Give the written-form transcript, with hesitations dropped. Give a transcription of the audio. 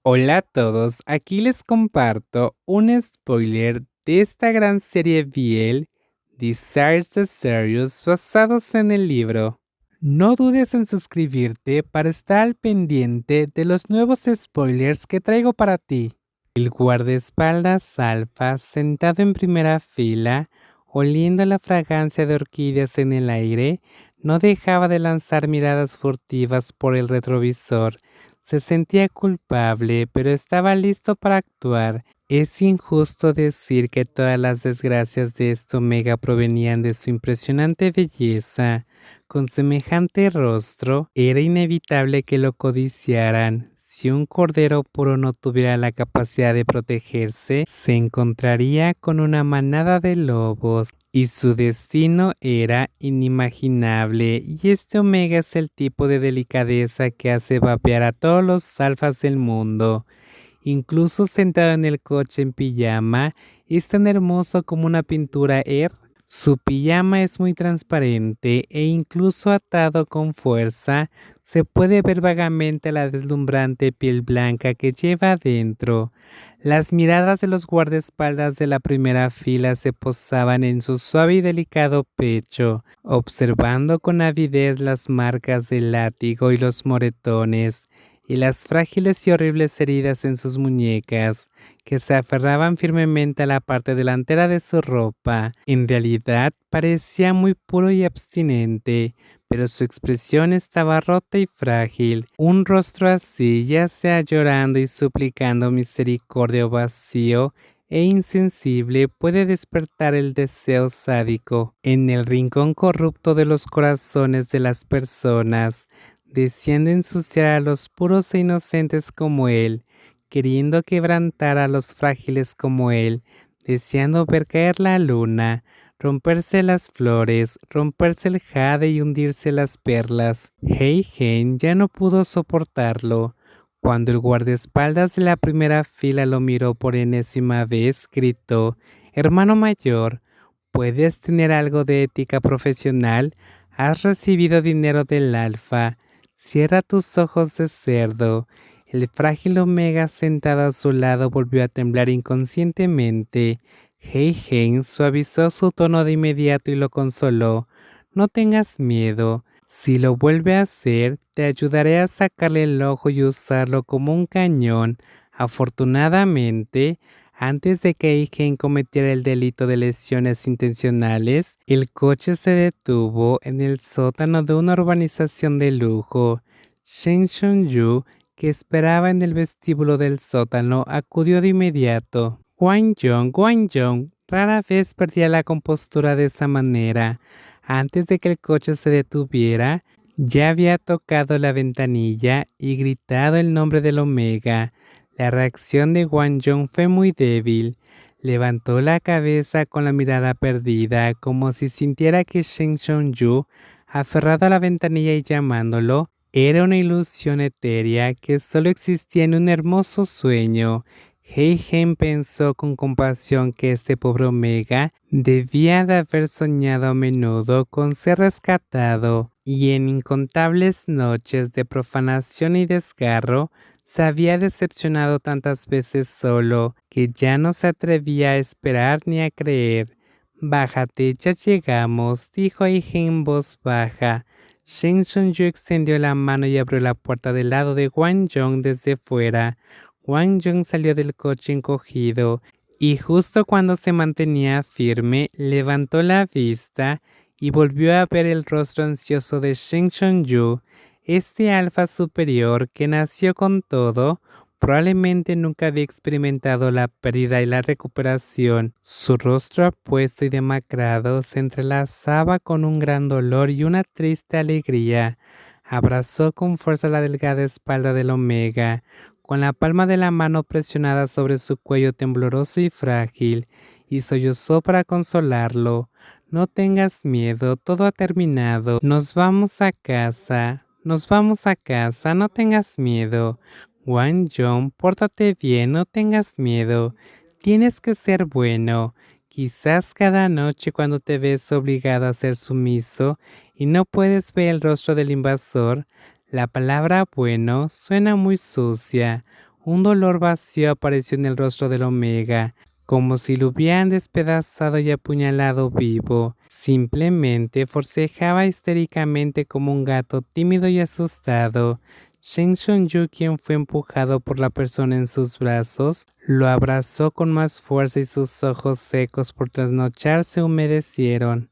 Hola a todos, aquí les comparto un spoiler de esta gran serie BL, Desires the Serious, basados en el libro. No dudes en suscribirte para estar al pendiente de los nuevos spoilers que traigo para ti. El guardaespaldas Alfa, sentado en primera fila, oliendo la fragancia de orquídeas en el aire, no dejaba de lanzar miradas furtivas por el retrovisor. Se sentía culpable, pero estaba listo para actuar. Es injusto decir que todas las desgracias de este Omega provenían de su impresionante belleza. Con semejante rostro, era inevitable que lo codiciaran. Si un cordero puro no tuviera la capacidad de protegerse, se encontraría con una manada de lobos, y su destino era inimaginable. Y este Omega es el tipo de delicadeza que hace vapear a todos los alfas del mundo. Incluso sentado en el coche en pijama, es tan hermoso como una pintura Su pijama es muy transparente e incluso atado con fuerza, se puede ver vagamente la deslumbrante piel blanca que lleva adentro. Las miradas de los guardaespaldas de la primera fila se posaban en su suave y delicado pecho, observando con avidez las marcas del látigo y los moretones y las frágiles y horribles heridas en sus muñecas, que se aferraban firmemente a la parte delantera de su ropa. En realidad parecía muy puro y abstinente, pero su expresión estaba rota y frágil. Un rostro así, ya sea llorando y suplicando misericordia o vacío, e insensible puede despertar el deseo sádico en el rincón corrupto de los corazones de las personas, deseando ensuciar a los puros e inocentes como él, queriendo quebrantar a los frágiles como él, deseando ver caer la luna, romperse las flores, romperse el jade y hundirse las perlas. Heigen ya no pudo soportarlo. Cuando el guardaespaldas de la primera fila lo miró por enésima vez, gritó: «Hermano mayor, ¿puedes tener algo de ética profesional? Has recibido dinero del Alfa. Cierra tus ojos de cerdo». El frágil Omega sentado a su lado volvió a temblar inconscientemente. Heigen suavizó su tono de inmediato y lo consoló. «No tengas miedo. Si lo vuelve a hacer, te ayudaré a sacarle el ojo y usarlo como un cañón». Afortunadamente, antes de que Heigen cometiera el delito de lesiones intencionales, el coche se detuvo en el sótano de una urbanización de lujo. Shen Shunyu, que esperaba en el vestíbulo del sótano, acudió de inmediato. Wang Yong, rara vez perdía la compostura de esa manera. Antes de que el coche se detuviera, ya había tocado la ventanilla y gritado el nombre del Omega. La reacción de Wang Yong fue muy débil. Levantó la cabeza con la mirada perdida, como si sintiera que Shen Shonyu, aferrado a la ventanilla y llamándolo, era una ilusión etérea que solo existía en un hermoso sueño. Heigen pensó con compasión que este pobre Omega debía de haber soñado a menudo con ser rescatado, y en incontables noches de profanación y desgarro se había decepcionado tantas veces solo que ya no se atrevía a esperar ni a creer. «Bájate, ya llegamos», dijo Heigen en voz baja. Shen Shunyu extendió la mano y abrió la puerta del lado de Wang Yong desde fuera. Wang Yong salió del coche encogido y justo cuando se mantenía firme, levantó la vista y volvió a ver el rostro ansioso de Shen Shunyu. Este alfa superior que nació con todo, probablemente nunca había experimentado la pérdida y la recuperación. Su rostro apuesto y demacrado se entrelazaba con un gran dolor y una triste alegría. Abrazó con fuerza la delgada espalda del Omega, con la palma de la mano presionada sobre su cuello tembloroso y frágil, y sollozó para consolarlo. «No tengas miedo, todo ha terminado. Nos vamos a casa. Nos vamos a casa, no tengas miedo. Wang Yong, pórtate bien, no tengas miedo. Tienes que ser bueno. Quizás cada noche cuando te ves obligado a ser sumiso y no puedes ver el rostro del invasor, la palabra bueno suena muy sucia. Un dolor vacío apareció en el rostro del Omega, como si lo hubieran despedazado y apuñalado vivo. Simplemente forcejaba histéricamente como un gato tímido y asustado. Shen Shunyu, quien fue empujado por la persona en sus brazos, lo abrazó con más fuerza y sus ojos secos por trasnochar se humedecieron.